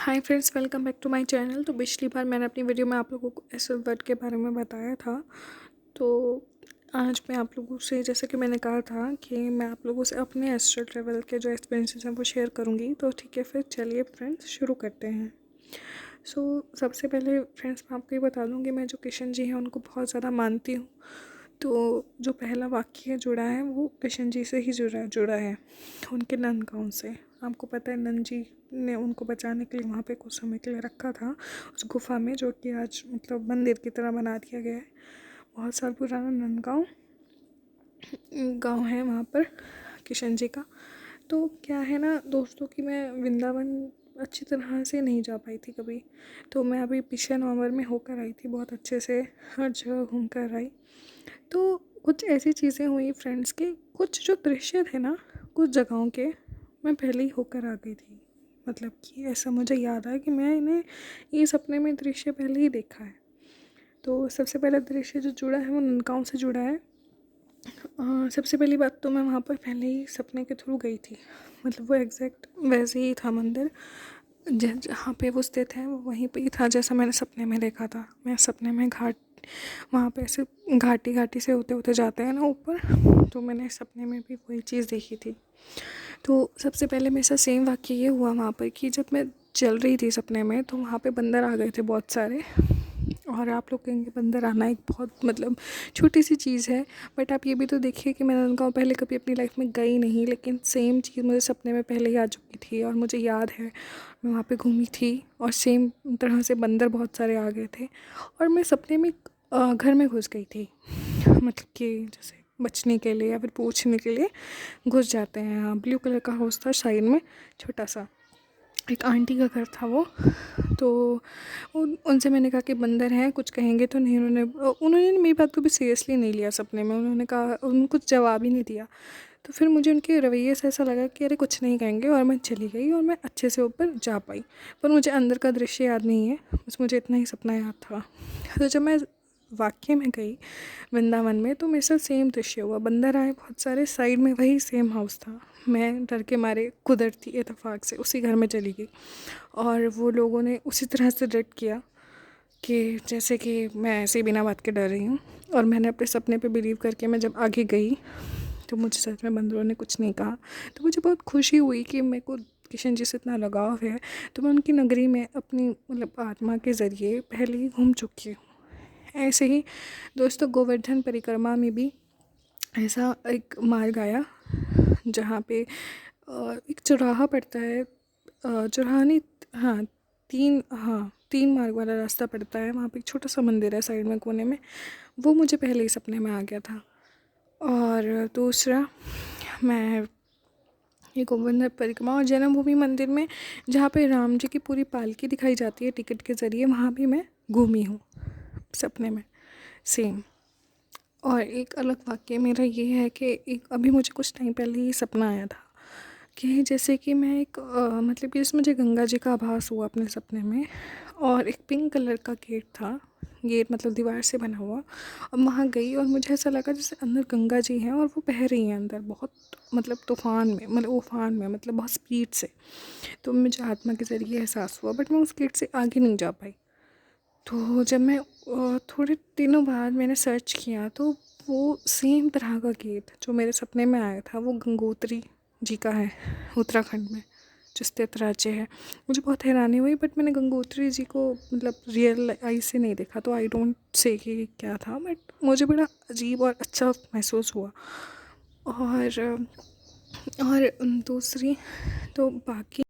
Hi friends, welcome back to my channel. तो पिछली बार मैंने अपनी वीडियो में आप लोगों को एस्ट्रल वर्ल्ड के बारे में बताया था। तो आज मैं आप लोगों से, जैसे कि मैंने कहा था कि मैं आप लोगों से अपने एस्ट्रल ट्रैवल के जो एक्सपीरियंसेस हैं वो शेयर करूंगी। तो ठीक है, फिर चलिए फ्रेंड्स शुरू करते हैं। सबसे पहले फ्रेंड्स मैं आपको ये बता दूँ कि मैं जो किशन जी हैं उनको बहुत ज़्यादा मानती हूँ। तो जो पहला वाक्य जुड़ा है वो किशन जी से ही जुड़ा है, उनके नंद गाँव से। आपको पता है नंद जी ने उनको बचाने के लिए वहाँ पे कुछ समय के लिए रखा था उस गुफा में, जो कि आज मतलब मंदिर की तरह बना दिया गया है। बहुत साल पुराना नंदगांव गांव है वहाँ पर किशन जी का। तो क्या है ना दोस्तों कि मैं वृंदावन अच्छी तरह से नहीं जा पाई थी कभी। तो मैं अभी पिछले नवंबर में होकर आई थी, बहुत अच्छे से हर जगह घूम कर आई। तो कुछ ऐसी चीज़ें हुई फ्रेंड्स के, कुछ जो दृश्य थे ना कुछ जगहों के, मैं पहले ही होकर आ गई थी। मतलब कि ऐसा मुझे याद है कि मैं इन्हें ये सपने में दृश्य पहले ही देखा है। तो सबसे पहला दृश्य जो जुड़ा है वो ननकाउं से जुड़ा है। सबसे पहली बात तो मैं वहाँ पर पहले ही सपने के थ्रू गई थी। मतलब वो एग्जैक्ट वैसे ही था मंदिर, जहाँ पे वो स्थित है वो वहीं पे ही था जैसा मैंने सपने में देखा था। मैं सपने में वहाँ पे ऐसे घाटी घाटी से होते होते जाते हैं ना ऊपर, तो मैंने सपने में भी वही चीज़ देखी थी। तो सबसे पहले मेरे साथ सेम वाक़या ये हुआ वहाँ पर कि जब मैं चल रही थी सपने में तो वहाँ पे बंदर आ गए थे बहुत सारे। और आप लोग कहेंगे बंदर आना एक बहुत मतलब छोटी सी चीज़ है, बट आप ये भी तो देखिए कि मैंने उनका पहले कभी अपनी लाइफ में गई नहीं, लेकिन सेम चीज़ मुझे सपने में पहले ही आ चुकी थी और मुझे याद है मैं वहाँ पे घूमी थी और सेम तरह से बंदर बहुत सारे आ गए थे। और मैं सपने में घर में घुस गई थी, मतलब कि जैसे बचने के लिए या फिर पूछने के लिए घुस जाते हैं। हाँ, ब्लू कलर का हाउस था साइड में, छोटा सा एक आंटी का घर था वो। तो उनसे मैंने कहा कि बंदर हैं, कुछ कहेंगे तो नहीं। उन्होंने मेरी बात को भी सीरियसली नहीं लिया सपने में। उन्होंने कहा, उन्होंने कुछ जवाब ही नहीं दिया। तो फिर मुझे उनके रवैये से ऐसा लगा कि अरे कुछ नहीं कहेंगे, और मैं चली गई और मैं अच्छे से ऊपर जा पाई। पर मुझे अंदर का दृश्य याद नहीं है, बस मुझे इतना ही सपना याद था। तो जब मैं वाकई में गई वृंदावन में तो मेरे साथ सेम दृश्य हुआ। बंदर आए बहुत सारे, साइड में वही सेम हाउस था। मैं डर के मारे कुदरती इत्तेफाक से उसी घर में चली गई और वो लोगों ने उसी तरह से रिएक्ट किया कि जैसे कि मैं ऐसे ही बिना बात के डर रही हूँ। और मैंने अपने सपने पे बिलीव करके मैं जब आगे गई तो मुझे सच में बंदरों ने कुछ नहीं कहा। तो मुझे बहुत खुशी हुई कि मेरे को किशन जी से इतना लगाव है। तो मैं उनकी नगरी में अपनी मतलब आत्मा के ज़रिए पहले ही घूम चुकी हूँ। ऐसे ही दोस्तों गोवर्धन परिक्रमा में भी ऐसा एक मार्ग आया जहाँ पे एक चौराहा पड़ता है। चौराहा नहीं, हाँ तीन मार्ग वाला रास्ता पड़ता है। वहाँ पे एक छोटा सा मंदिर है साइड में कोने में, वो मुझे पहले ही सपने में आ गया था। और दूसरा मैं ये गोवर्धन परिक्रमा और जन्मभूमि मंदिर में जहाँ पे राम जी की पूरी पालकी दिखाई जाती है टिकट के ज़रिए, वहाँ भी मैं घूमी हूँ सपने में सेम। और एक अलग वाक़या मेरा ये है कि एक अभी मुझे कुछ टाइम पहले ही सपना आया था कि जैसे कि मैं एक मतलब कि जैसे मुझे गंगा जी का आभास हुआ अपने सपने में, और एक पिंक कलर का गेट था। गेट मतलब दीवार से बना हुआ। और वहाँ गई और मुझे ऐसा लगा जैसे अंदर गंगा जी हैं और वो बह रही हैं अंदर बहुत मतलब तूफ़ान में, मतलब उफान में, मतलब बहुत स्पीड से। तो मुझे आत्मा के ज़रिए एहसास हुआ, बट मैं उस गेट से आगे नहीं जा पाई। तो जब मैं थोड़े दिनों बाद मैंने सर्च किया तो वो सेम तरह का गेट जो मेरे सपने में आया था वो गंगोत्री जी का है, उत्तराखंड में जो स्थित राज्य है। मुझे बहुत हैरानी हुई, बट मैंने गंगोत्री जी को मतलब रियल आई से नहीं देखा, तो आई डोंट से कि क्या था, बट मुझे बड़ा अजीब और अच्छा महसूस हुआ। और दूसरी तो बाकी